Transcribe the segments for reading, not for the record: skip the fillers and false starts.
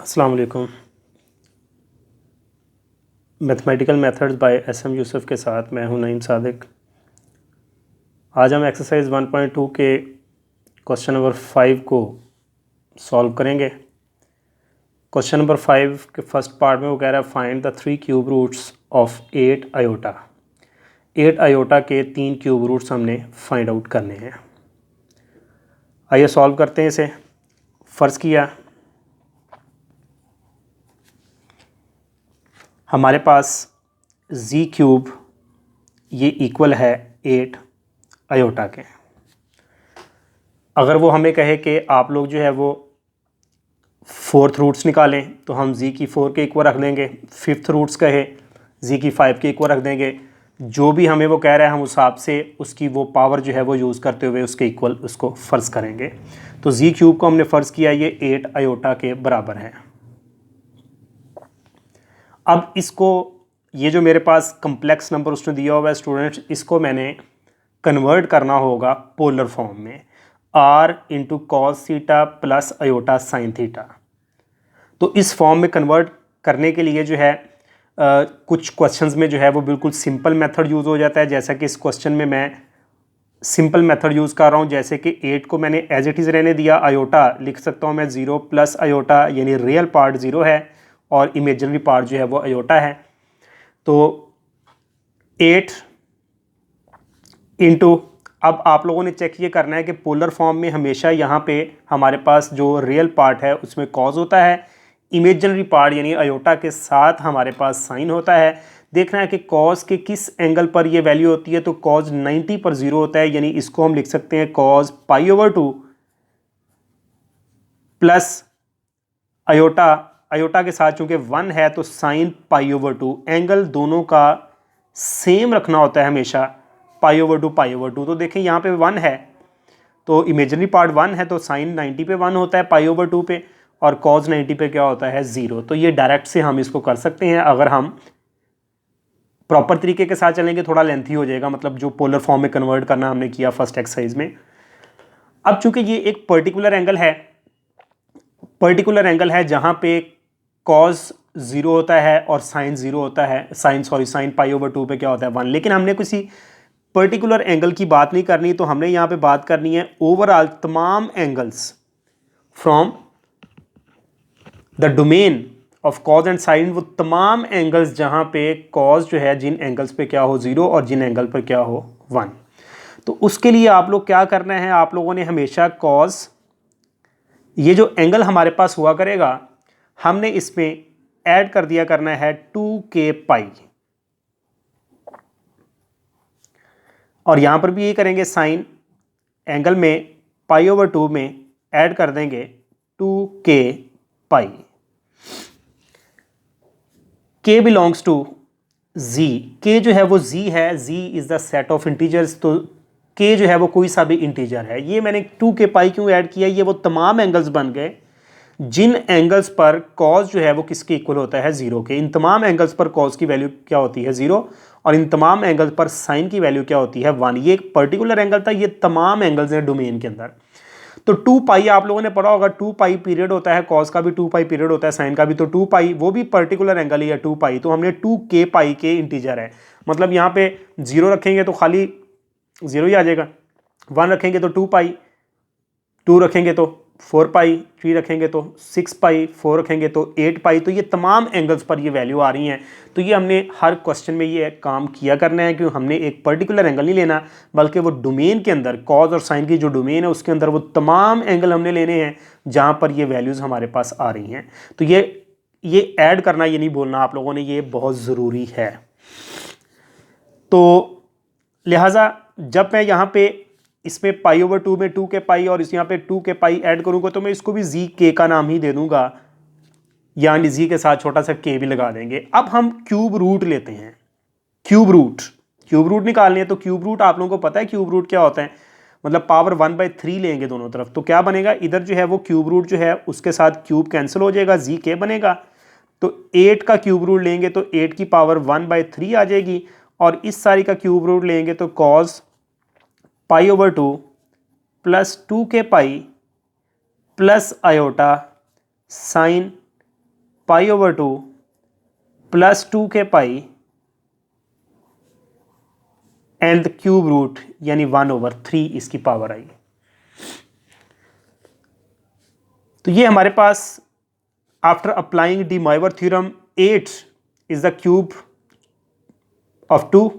अस्सलाम वालेकुम। Mathematical methods by S M Yusuf के साथ मैं हूं नईम सादिक। आज हम एक्सरसाइज 1.2 के क्वेश्चन नंबर 5 को सॉल्व करेंगे। क्वेश्चन नंबर 5 के फर्स्ट पार्ट में वो कह रहा है find the 3 cube roots of 8 iota. 8 iota के 3 क्यूब रूट्स हमने फाइंड आउट करने हैं। आइए सॉल्व करते हैं इसे। फ़र्ज़ किया हमारे पास z क्यूब ये इक्वल है 8 आयोटा के। अगर वो हमें कहे कि आप लोग जो है वो 4th रूट्स निकालें तो हम z की 4 के इक्वल रख देंगे। 5th रूट्स कहे z की 5 के इक्वल रख देंगे। जो भी हमें वो कह रहा है हम उस हिसाब से उसकी वो पावर जो है वो यूज़ करते हुए उसके इक्वल उसको फ़र्ज़ करेंगे। तो z क्यूब को हमने फ़र्ज़ किया ये 8 आयोटा के बराबर है। अब इसको ये जो मेरे पास कम्प्लेक्स नंबर उसने दिया हुआ है स्टूडेंट्स, इसको मैंने कन्वर्ट करना होगा पोलर फॉर्म में r into cos theta plus iota sine theta. तो इस फॉर्म में कन्वर्ट करने के लिए जो है कुछ क्वेश्चंस में जो है वो बिल्कुल सिंपल मेथड यूज़ हो जाता है। जैसा कि इस क्वेश्चन में मैं सिंपल मेथड यूज़ कर रहा हूँ। जैसे कि 8 को मैंने एज इट इज़ रहने दिया, आयोटा लिख सकता हूँ मैं 0 प्लस आयोटा, यानी रियल पार्ट 0 है और इमेजिनरी पार्ट जो है वो आयोटा है। तो 8 इंटू, अब आप लोगों ने चेक ये करना है कि पोलर फॉर्म में हमेशा यहाँ पे हमारे पास जो रियल पार्ट है उसमें कॉज होता है, इमेजिनरी पार्ट यानी आयोटा के साथ हमारे पास साइन होता है। देखना है कि कॉज के किस एंगल पर ये वैल्यू होती है। तो कॉज 90 पर 0 होता है, यानी इसको हम लिख सकते हैं कॉज π/2 प्लस आयोटा, आयोटा के साथ चूंकि 1 है तो साइन π/2। एंगल दोनों का सेम रखना होता है हमेशा, π/2। तो देखें यहाँ पे 1 है तो इमेजिनरी पार्ट 1 है तो साइन 90 पे 1 होता है π/2 पे, और कॉज 90 पे क्या होता है 0। तो ये डायरेक्ट से हम इसको कर सकते हैं। अगर हम प्रॉपर तरीके के साथ चलेंगे थोड़ा लेंथी हो जाएगा, मतलब जो पोलर फॉर्म में कन्वर्ट करना हमने किया फर्स्ट एक्सरसाइज में। अब चूंकि ये एक पर्टिकुलर एंगल है जहां पे कॉज 0 होता है और साइन 0 होता है, साइन π/2 पे क्या होता है 1। लेकिन हमने किसी पर्टिकुलर एंगल की बात नहीं करनी, तो हमने यहाँ पे बात करनी है ओवरऑल तमाम angles from the domain of cos and sine. वो तमाम एंगल्स जहां पे कॉज जो है जिन एंगल्स पे क्या हो 0 और जिन एंगल पर क्या हो 1। तो उसके लिए आप लोग क्या करना है, आप लोगों ने हमेशा कॉज, ये जो एंगल हमारे पास हुआ करेगा हमने इसमें ऐड कर दिया करना है 2k पाई, और यहां पर भी ये करेंगे साइन एंगल में π/2 में ऐड कर देंगे 2k pi. k belongs to z, k जो है वो z है, z is the set of integers. तो k जो है वो कोई सा भी इंटीजर है। ये मैंने 2k पाई क्यों ऐड किया, ये वो तमाम एंगल्स बन गए जिन एंगल्स पर कॉज जो है वो किसके इक्वल होता है 0 के। इन तमाम एंगल्स पर कॉज की वैल्यू क्या होती है 0, और इन तमाम एंगल्स पर साइन की वैल्यू क्या होती है 1। ये एक पर्टिकुलर एंगल था, ये तमाम एंगल्स हैं डोमेन के अंदर। तो 2 पाई आप लोगों ने पढ़ा होगा, 2 पाई पीरियड होता है, कॉस का भी 2 पाई पीरियड होता है, साइन का भी। तो 2 पाई वो भी पर्टिकुलर एंगल ही है 2 पाई। तो हमने 2k पाई के इंटीजर है, मतलब यहाँ पे 0 रखेंगे तो खाली 0 ही आ जाएगा, 1 रखेंगे तो 2 पाई, 2 रखेंगे तो 4 पाई, 3 रखेंगे तो 6 पाई, 4 रखेंगे तो 8 पाई। तो ये तमाम एंगल्स पर ये वैल्यू आ रही हैं। तो ये हमने हर क्वेश्चन में ये काम किया करना है कि हमने एक पर्टिकुलर एंगल नहीं लेना, बल्कि वो डोमेन के अंदर कॉज और साइन की जो डोमेन है उसके अंदर वो तमाम एंगल हमने लेने हैं जहाँ पर ये वैल्यूज़ हमारे पास आ रही हैं। तो ये ऐड करना, ये नहीं बोलना आप लोगों ने, ये बहुत ज़रूरी है। तो लिहाजा जब मैं यहाँ पे इसमें π/2 में 2k पाई और इस यहाँ पे 2k पाई ऐड करूँगा तो मैं इसको भी zk का नाम ही दे दूंगा, यानी z के साथ छोटा सा k भी लगा देंगे। अब हम क्यूब रूट लेते हैं, क्यूब रूट निकालने हैं। तो क्यूब रूट आप लोगों को पता है क्यूब रूट क्या होता है, मतलब पावर 1/3 लेंगे दोनों तरफ। तो क्या बनेगा, इधर जो है वो क्यूब रूट जो है उसके साथ क्यूब कैंसिल हो जाएगा, zk बनेगा। तो 8 का क्यूब रूट लेंगे तो 8 की पावर 1/3 आ जाएगी, और इस सारी का क्यूब रूट लेंगे तो cos π/2 plus 2k pi plus iota sine pi over 2 plus 2k pi and the cube root यानी 1/3 इसकी पावर आई। तो ये हमारे पास after applying de Moivre theorem 8 is the cube of 2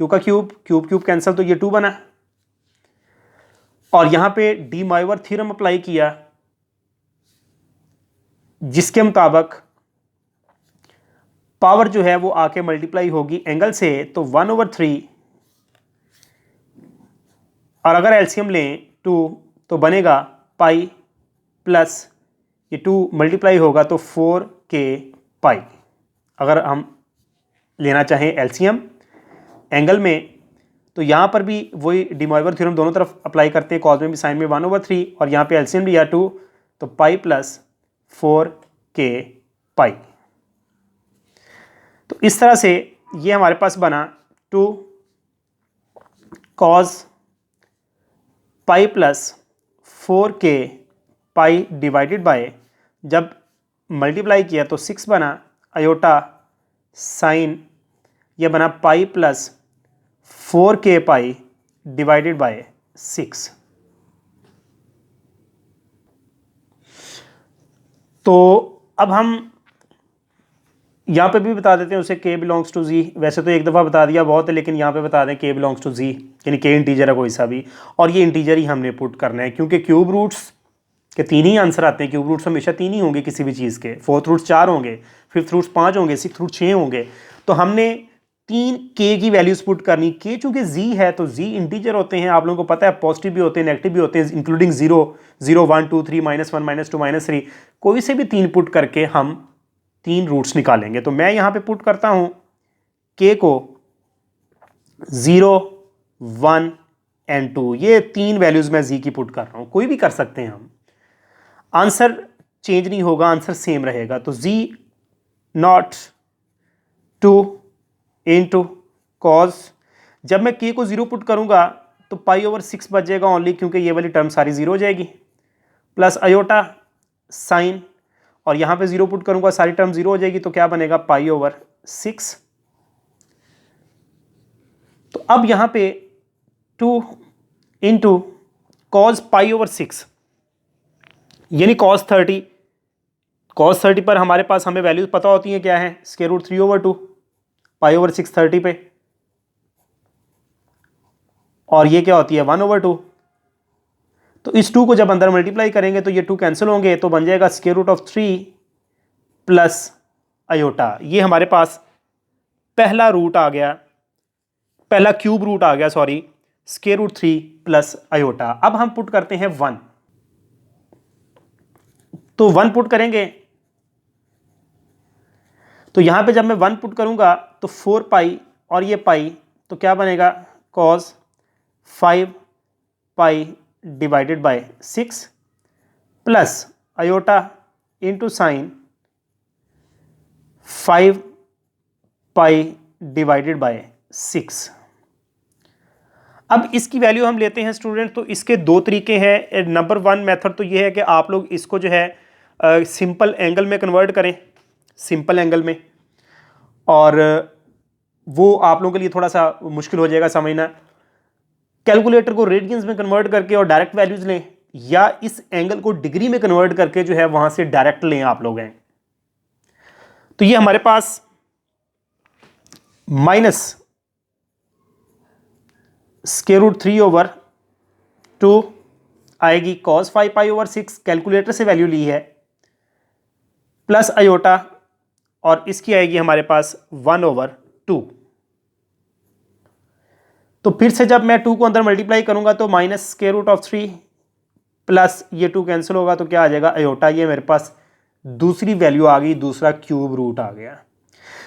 का क्यूब कैंसिल, तो ये 2 बना। और यहां पे डी मॉइवर थ्योरम अप्लाई किया जिसके मुताबिक पावर जो है वो आके मल्टीप्लाई होगी एंगल से, तो 1/3, और अगर एलसीएम लें 2 तो बनेगा पाई प्लस ये 2 मल्टीप्लाई होगा तो 4k पाई। अगर हम लेना चाहें एलसीएम एंगल में तो यहाँ पर भी वही डी मॉइवर थ्योरम दोनों तरफ अप्लाई करते हैं, कॉज में भी साइन में 1/3, और यहाँ पे एलसीएम लिया 2 तो पाई प्लस 4k पाई। तो इस तरह से ये हमारे पास बना 2 cause pi plus 4k pi divided by, जब मल्टीप्लाई किया तो 6 बना, अयोटा साइन यह बना pi plus 4k pi divided by 6। तो अब हम यहाँ पे भी बता देते हैं उसे k बिलोंग्स टू z। वैसे तो एक दफ़ा बता दिया बहुत है, लेकिन यहाँ पे बता दें k बिलोंग्स टू z, यानी k इंटीजर है कोई सा भी, और ये इंटीजर ही हमने पुट करना है क्योंकि क्यूब रूट्स के 3 ही आंसर आते हैं। क्यूब रूट्स हमेशा 3 ही होंगे किसी भी चीज़ के, 4th रूट्स 4 होंगे, 5th रूट्स 5 होंगे, 6th रूट 6 होंगे। तो हमने 3 k की वैल्यूज पुट करनी। k चूंकि z है तो z इंटीजर होते हैं, आप लोगों को पता है, पॉजिटिव भी होते हैं नेगेटिव भी होते हैं, इंक्लूडिंग 0 0 1 2 3 -1 -2 -3, कोई से भी 3 पुट करके हम 3 रूट्स निकालेंगे। तो मैं यहाँ पे पुट करता हूँ k को 0 1 एंड 2, ये 3 वैल्यूज मैं z की पुट कर रहा हूँ, कोई भी कर सकते हैं हम, आंसर चेंज नहीं होगा, आंसर सेम रहेगा। तो z नॉट 2 इंटू कॉज, जब मैं k को 0 पुट करूंगा तो पाई/6 बचेगा ओनली, क्योंकि ये वाली टर्म सारी 0 हो जाएगी, प्लस अयोटा साइन, और यहाँ पे 0 पुट करूंगा सारी टर्म 0 हो जाएगी, तो क्या बनेगा पाई/6। तो अब यहाँ पे 2 इंटू कॉज पाई/6 यानी cos 30 पर हमारे पास हमें वैल्यूज पता होती हैं क्या है, स्क्वायर रूट 3/2 पाई/6 30 पे, और ये क्या होती है 1/2। तो इस 2 को जब अंदर मल्टीप्लाई करेंगे तो ये 2 कैंसिल होंगे, तो बन जाएगा square root of 3 plus iota. ये हमारे पास पहला रूट आ गया, पहला क्यूब रूट आ गया, sorry, square root 3 plus iota. अब हम पुट करते हैं 1, तो 1 पुट करेंगे, तो यहां पे जब मैं 1 पुट करूंगा तो 4 पाई और ये पाई, तो क्या बनेगा cos 5 pi divided by 6 plus iota into sign 5 pi divided by 6। अब इसकी वैल्यू हम लेते हैं स्टूडेंट, तो इसके 2 तरीके हैं। नंबर 1 मेथड तो ये है कि आप लोग इसको जो है सिंपल एंगल में कन्वर्ट करें, सिंपल एंगल में, और वो आप लोगों के लिए थोड़ा सा मुश्किल हो जाएगा समझना। कैलकुलेटर को रेडियंस में कन्वर्ट करके और डायरेक्ट वैल्यूज लें, या इस एंगल को डिग्री में कन्वर्ट करके जो है वहां से डायरेक्ट लें आप लोग हैं। तो ये हमारे पास माइनस स्क्वायर रूट 3/2 आएगी, cos 5 पाई/6 कैलकुलेटर से वैल्यू ली है, प्लस अयोटा, और इसकी आएगी हमारे पास 1/2। तो फिर से जब मैं 2 को अंदर मल्टीप्लाई करूंगा तो minus square root of 3 plus ये 2 कैंसिल होगा, तो क्या आ जाएगा अयोटा। ये मेरे पास दूसरी वैल्यू आ गई, दूसरा क्यूब रूट आ गया।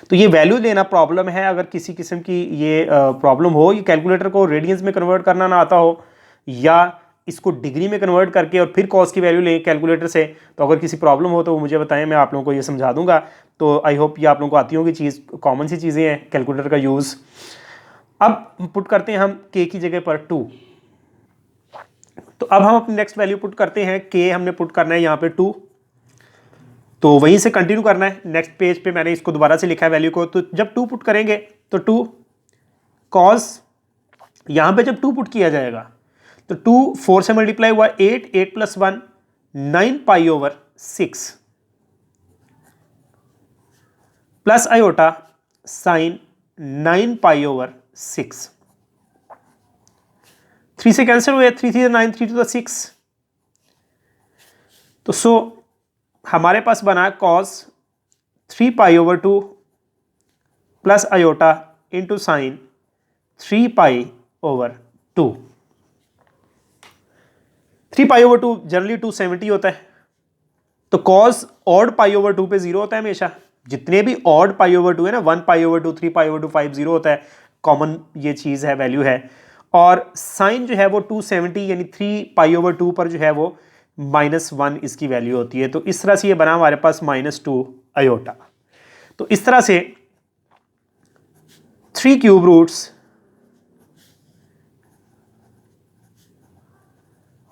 तो ये वैल्यू लेना प्रॉब्लम है, अगर किसी किस्म की ये प्रॉब्लम हो, ये कैलकुलेटर को रेडियंस में कन्वर्ट करना ना आता हो, या इसको डिग्री में कन्वर्ट करके और फिर कॉस की वैल्यू लें कैलकुलेटर से, तो अगर किसी प्रॉब्लम हो तो वो मुझे बताएं, मैं आप लोगों को ये समझा दूंगा। तो आई होप ये आप लोगों को आती होगी चीज़, कॉमन सी चीज़ें हैं कैलकुलेटर का यूज़। अब पुट करते हैं हम k की जगह पर 2, तो अब हम अपनी नेक्स्ट वैल्यू पुट करते हैं, k हमने पुट करना है यहाँ पे 2, तो वहीं से कंटिन्यू करना है। नेक्स्ट पेज पे मैंने इसको दोबारा से लिखा है वैल्यू को। तो जब 2 पुट करेंगे तो 2 कॉस, यहां पे जब 2 पुट किया जाएगा तो 2 4 से मल्टीप्लाई हुआ 8, 8 plus 1 9 pi over 6 plus iota sign 9 pi over 6। 3 से कैंसिल हुए, 3 3 9, 3 टू द 6। तो सो हमारे पास बना कॉस 3 पाई over 2 plus iota into sine 3 पाई ओवर 2। 3 पाई ओवर 2 जनरली 270 होता है। तो कॉस ऑड पाई ओवर 2 पे 0 होता है हमेशा। जितने भी ऑड पाई ओवर 2 है ना, 1 पाई ओवर 2, 3 पाई ओवर 2, 5 0 होता है, कॉमन ये चीज़ है, वैल्यू है। और साइन जो है वो 270 यानी 3 पाई ओवर 2 पर जो है वो -1 इसकी वैल्यू होती है। तो इस तरह से ये बना हमारे पास -2 आयोटा। तो इस तरह से 3 cube roots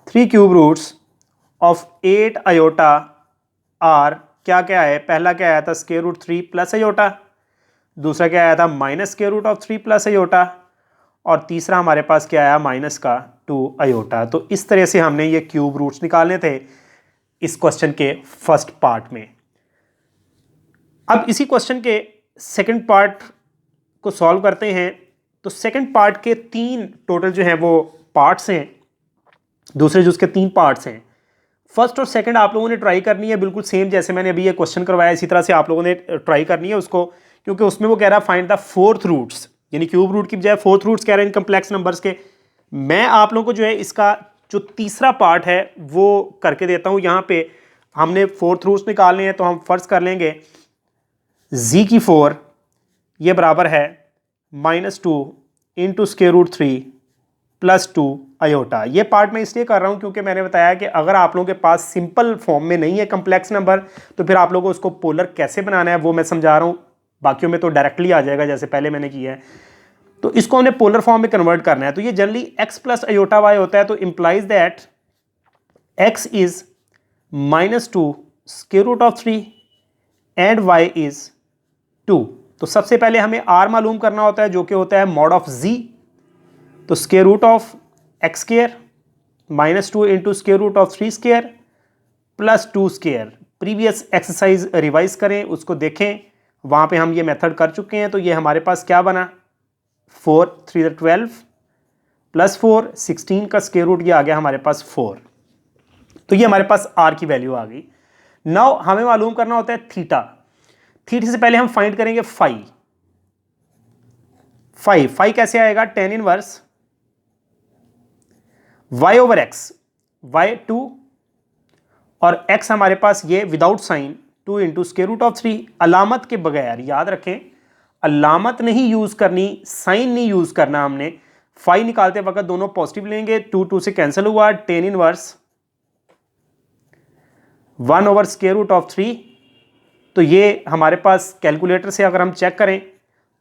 3 cube roots of 8 iota are क्या क्या है। पहला क्या आया था, स्क्वायर रूट 3 प्लस आयोटा। दूसरा क्या आया था, minus square root of 3 plus iota. और तीसरा हमारे पास क्या आया, माइनस का 2 आयोटा। तो इस तरह से हमने ये क्यूब रूट्स निकालने थे इस क्वेश्चन के फर्स्ट पार्ट में। अब इसी क्वेश्चन के सेकंड पार्ट को सॉल्व करते हैं। तो सेकंड पार्ट के 3 टोटल जो है वो पार्ट्स हैं, दूसरे जो उसके 3 पार्ट्स हैं। फर्स्ट और सेकंड आप लोगों ने ट्राई करनी है बिल्कुल सेम जैसे मैंने अभी ये क्वेश्चन करवाया, इसी तरह से आप लोगों ने ट्राई करनी है उसको, क्योंकि उसमें वो कह रहा है फाइंड द फोर्थ रूट्स, यानी क्यूब रूट की बजाय फोर्थ रूट्स कह रहे हैं इन कम्प्लेक्स नंबर्स के। मैं आप लोगों को जो है इसका जो तीसरा पार्ट है वो करके देता हूँ। यहाँ पे हमने फोर्थ रूट्स निकालने हैं, तो हम फर्ज कर लेंगे जी की 4 ये बराबर है -2 into square root 3 plus 2 iota. ये पार्ट मैं इसलिए कर रहा हूँ क्योंकि मैंने बताया कि अगर आप लोगों के पास सिंपल फॉर्म में नहीं है कम्प्लेक्स नंबर, तो फिर आप लोगों को उसको पोलर कैसे बनाना है वो मैं समझा रहा हूँ। बाकियों में तो डायरेक्टली आ जाएगा जैसे पहले मैंने किया है। तो इसको हमने पोलर फॉर्म में कन्वर्ट करना है। तो ये generally x plus iota y होता है। तो implies that x is -2 square root of 3 and y is 2। तो सबसे पहले हमें r मालूम करना होता है जो कि होता है मॉड ऑफ z। तो square root of x square -2 into square root of 3 square plus 2 square. Previous exercise revise करें, उसको देखें, वहाँ पे हम ये मेथड कर चुके हैं। तो ये हमारे पास क्या बना, 4 3 12 प्लस 4 16 का स्क्वायर रूट, ये आ गया हमारे पास 4। तो ये हमारे पास r की वैल्यू आ गई। नाउ हमें मालूम करना होता है थीटा। थीटा से पहले हम फाइंड करेंगे फाई। फाई कैसे आएगा, tan inverse y over x, y 2 और x हमारे पास ये without sine 2 into square root of 3। अलामत के बगैर, याद रखें अलामत नहीं यूज करनी, साइन नहीं यूज करना हमने। फाई निकालते वक्त दोनों पॉजिटिव लेंगे, 2 2 से कैंसिल हुआ, tan inverse 1 over square root of 3। तो ये हमारे पास कैलकुलेटर से अगर हम चेक करें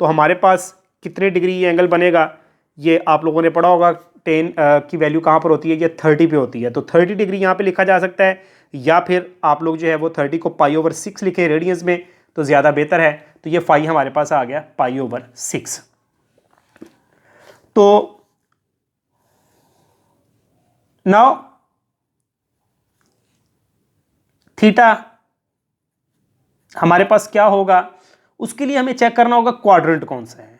तो हमारे पास कितने डिग्री ये एंगल बनेगा, ये आप लोगों ने पढ़ा होगा। 10 की वैल्यू कहाँ पर होती है, ये 30 पे होती है। तो 30 डिग्री यहाँ पे लिखा जा सकता है, या फिर आप लोग जो है वो 30 को पाई ओवर 6 लिखें रेडियंस में, तो ज़्यादा बेहतर है। तो ये फाई हमारे पास आ गया पाई ओवर 6। तो नाउ थीटा हमारे पास क्या होगा, उसके लिए हमें चेक करना होगा क्वाड्रेंट कौन सा है।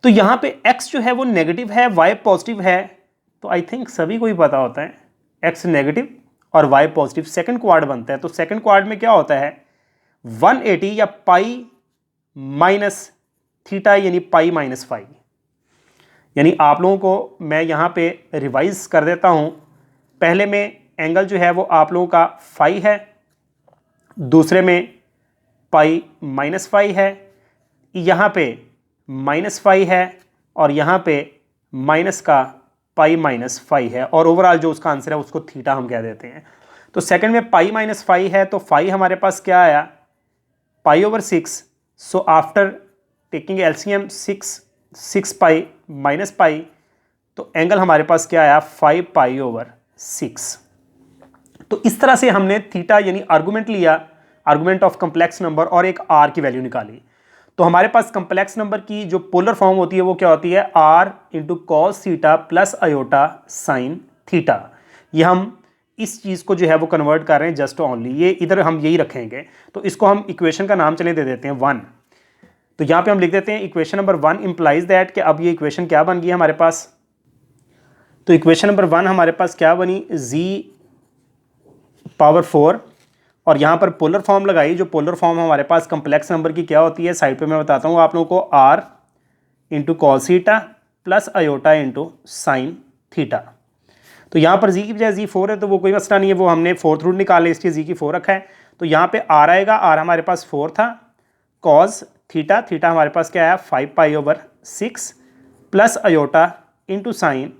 तो यहां पे x जो है वो नेगेटिव है, y पॉजिटिव है। तो आई थिंक सभी को ही पता होता है x नेगेटिव और y पॉजिटिव सेकंड क्वाड बनता है। तो सेकंड क्वाड में क्या होता है, 180 या पाई माइनस थीटा यानी पाई माइनस फाई। यानी आप लोगों को मैं यहाँ पे रिवाइज कर देता हूँ। पहले में एंगल जो है वो आप लोगों का फाई है, दूसरे में पाई माइनस फाई है, यहाँ पे माइनस फाई है और यहाँ पे माइनस का पाई माइनस फाई है, और ओवरऑल जो उसका आंसर है उसको थीटा हम कह देते हैं। तो सेकंड में पाई माइनस फाई है, तो फाई हमारे पास क्या आया, pi over 6। So after taking LCM 6 pi minus pi, तो एंगल हमारे पास क्या आया, 5 पाई ओवर 6। तो इस तरह से हमने थीटा यानी आर्गुमेंट लिया आर्गुमेंट ऑफ कम्प्लेक्स नंबर और एक आर की वैल्यू निकाली। तो हमारे पास कम्प्लेक्स नंबर की जो पोलर फॉर्म होती है वो क्या होती है, R into cos theta plus iota sine theta. ये हम इस चीज़ को जो है वो कन्वर्ट कर रहे हैं जस्ट ओनली, ये इधर हम यही रखेंगे। तो इसको हम इक्वेशन का नाम चले दे देते हैं 1। तो यहाँ पे हम लिख देते हैं इक्वेशन नंबर 1 इंप्लाइज दैट कि अब ये इक्वेशन क्या बन गई हमारे पास। तो इक्वेशन नंबर 1 हमारे पास क्या बनी, z पावर 4 और यहाँ पर पोलर फॉर्म लगाई। जो पोलर फॉर्म हमारे पास कम्प्लेक्स नंबर की क्या होती है, साइड पे मैं बताता हूँ आप लोगों को, r into cos theta plus iota into sine theta. तो यहाँ पर z की बजाय z4 है तो वो कोई मसला नहीं है, वो हमने फोर्थ रूट निकाले इसलिए z की 4 रखा है। तो यहाँ पे r आएगा, r हमारे पास 4 था, कॉस थीटा, थीटा हमारे पास क्या है 5π/6 प्लस अयोटा इंटू साइन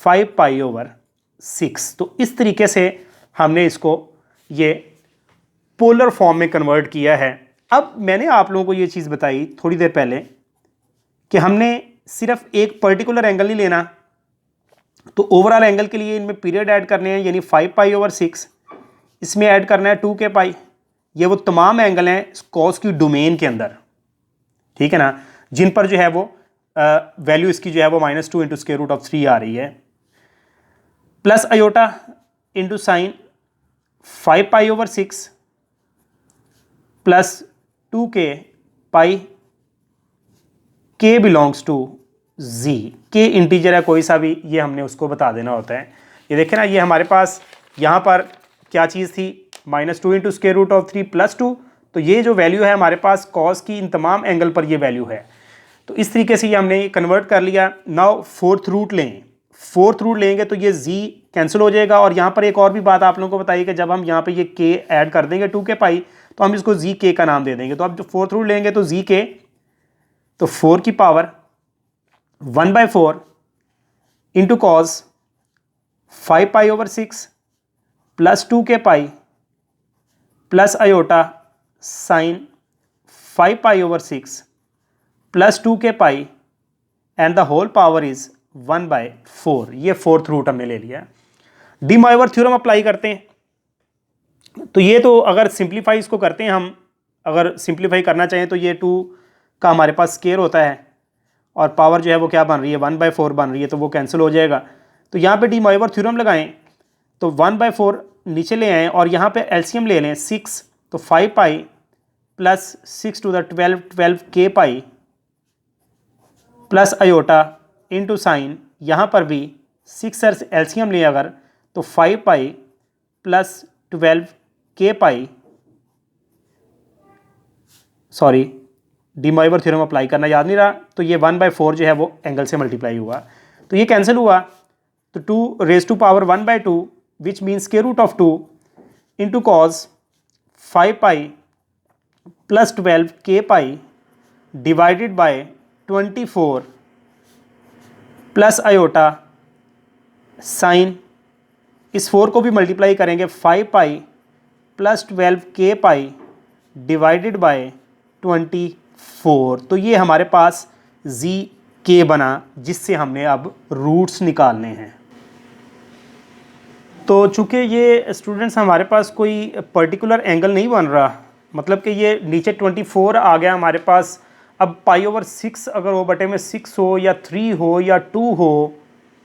5π/6। तो इस तरीके से हमने इसको ये पोलर फॉर्म में कन्वर्ट किया है। अब मैंने आप लोगों को ये चीज़ बताई थोड़ी देर पहले कि हमने सिर्फ एक पर्टिकुलर एंगल नहीं लेना, तो ओवरऑल एंगल के लिए इनमें पीरियड ऐड करने हैं, यानी 5π/6, इसमें ऐड करना है 2k π। ये वो तमाम एंगल हैं कॉस की डोमेन के अंदर, ठीक है ना, जिन पर जो है वो वैल्यू इसकी जो है वो -2 इंटू स्क्वायर रूट ऑफ 3 आ रही है, plus iota into sine 5π/6 plus 2k π, k belongs to z, k integer है कोई सा भी, ये हमने उसको बता देना होता है। ये देखें ना, ये हमारे पास यहाँ पर क्या चीज़ थी, -2 into square root of 3 plus 2। तो ये जो वैल्यू है हमारे पास कॉस की इन तमाम एंगल पर ये वैल्यू है। तो इस तरीके से ये हमने कन्वर्ट कर लिया। नाउ फोर्थ रूट लें, फोर्थ रूट लेंगे तो ये z कैंसिल हो जाएगा। और यहाँ पर एक और भी बात आप लोगों को बताइए कि जब हम यहाँ पे ये k ऐड कर देंगे 2k π, तो हम इसको zk का नाम दे देंगे। तो अब जो फोर्थ रूट लेंगे तो zk, तो 4 की power 1/4 into cos 5π/6 plus 2k π plus iota sine 5π/6 plus 2k π and the whole power is 1/4। ये फोर्थ रूट हमने ले लिया। डी मॉइवर थ्योरम अप्लाई करते हैं। तो ये तो अगर सिंप्लीफाई इसको करते हैं हम, अगर सिंप्लीफाई करना चाहें तो ये 2 का हमारे पास स्केयर होता है और पावर जो है वो क्या बन रही है 1/4 बन रही है, तो वो कैंसिल हो जाएगा। तो यहाँ पे डी मॉइवर थ्योरम लगाएं तो 1/4 नीचे ले आएँ और यहाँ पे एलसीएम ले लें 6, तो 5π plus 6 to the 12k π plus iota into sine, यहाँ पर भी 6 एलसीएम ले अगर तो 5π plus 12k π, sorry de Moivre theorem apply करना याद नहीं रहा, तो ये 1/4 जो है वो एंगल से मल्टीप्लाई हुआ, तो ये कैंसिल हुआ। तो 2 raise to power 1/2 which means square root of 2 into cos 5π plus 12k π divided by 24 plus iota sine, इस 4 को भी मल्टीप्लाई करेंगे 5π प्लस 12k π डिवाइडेड बाय 24। तो ये हमारे पास zk बना, जिससे हमने अब रूट्स निकालने हैं। तो चूँकि ये स्टूडेंट्स हमारे पास कोई पर्टिकुलर एंगल नहीं बन रहा, मतलब कि ये नीचे 24 आ गया हमारे पास। अब π/6 अगर वो बटे में 6 हो या 3 हो या 2 हो,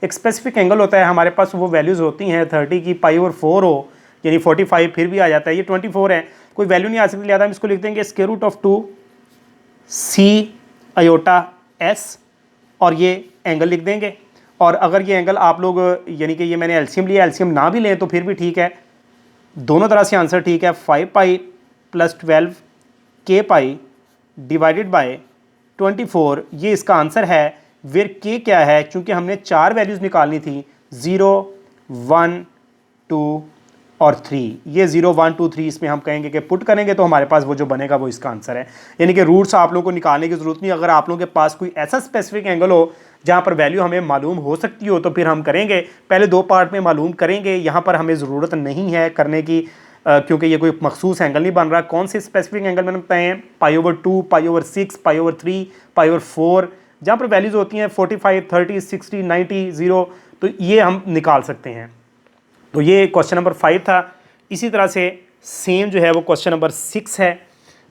एक स्पेसिफिक एंगल होता है हमारे पास, वो वैल्यूज़ होती हैं। 30 की π/4 हो यानी 45 फिर भी आ जाता है। ये 24 है, कोई वैल्यू नहीं आ सकती, लिहाजा हम इसको लिख देंगे square root of 2 c iota s और ये एंगल लिख देंगे। और अगर ये एंगल आप लोग, यानी कि ये मैंने एलसीएम लिया, एलसीएम ना भी लें तो फिर भी ठीक है, दोनों तरह से आंसर ठीक है। 5π प्लस 12k π डिवाइडेड बाय 24, ये इसका आंसर है। वेयर k क्या है, चूँकि हमने 4 वैल्यूज़ निकालनी थी, 0 1 2 और 3। ये 0 1 2 3 इसमें हम कहेंगे कि पुट करेंगे तो हमारे पास वो जो बनेगा वो इसका आंसर है। यानी कि रूट्स आप लोगों को निकालने की ज़रूरत नहीं। अगर आप लोगों के पास कोई ऐसा स्पेसिफिक एंगल हो जहाँ पर वैल्यू हमें मालूम हो सकती हो तो फिर हम करेंगे, पहले 2 पार्ट में मालूम करेंगे। यहाँ पर हमें ज़रूरत नहीं है करने की, क्योंकि ये कोई मखसूस एंगल नहीं बन रहा। कौन से स्पेसिफिक एंगल मैंने बताए हैं, π/2 π/6 π/3 π/4, जहाँ पर वैल्यूज़ होती हैं 45 30 60 90 0, तो ये हम निकाल सकते हैं। तो ये क्वेश्चन नंबर 5 था। इसी तरह से सेम जो है वो क्वेश्चन नंबर 6 है।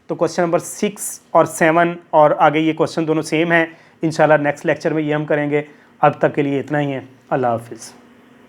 तो क्वेश्चन नंबर 6 और 7 और आगे ये क्वेश्चन दोनों सेम हैं। इंशाल्लाह नेक्स्ट लेक्चर में ये हम करेंगे। अब तक के लिए इतना ही है। अल्लाह हाफिज़।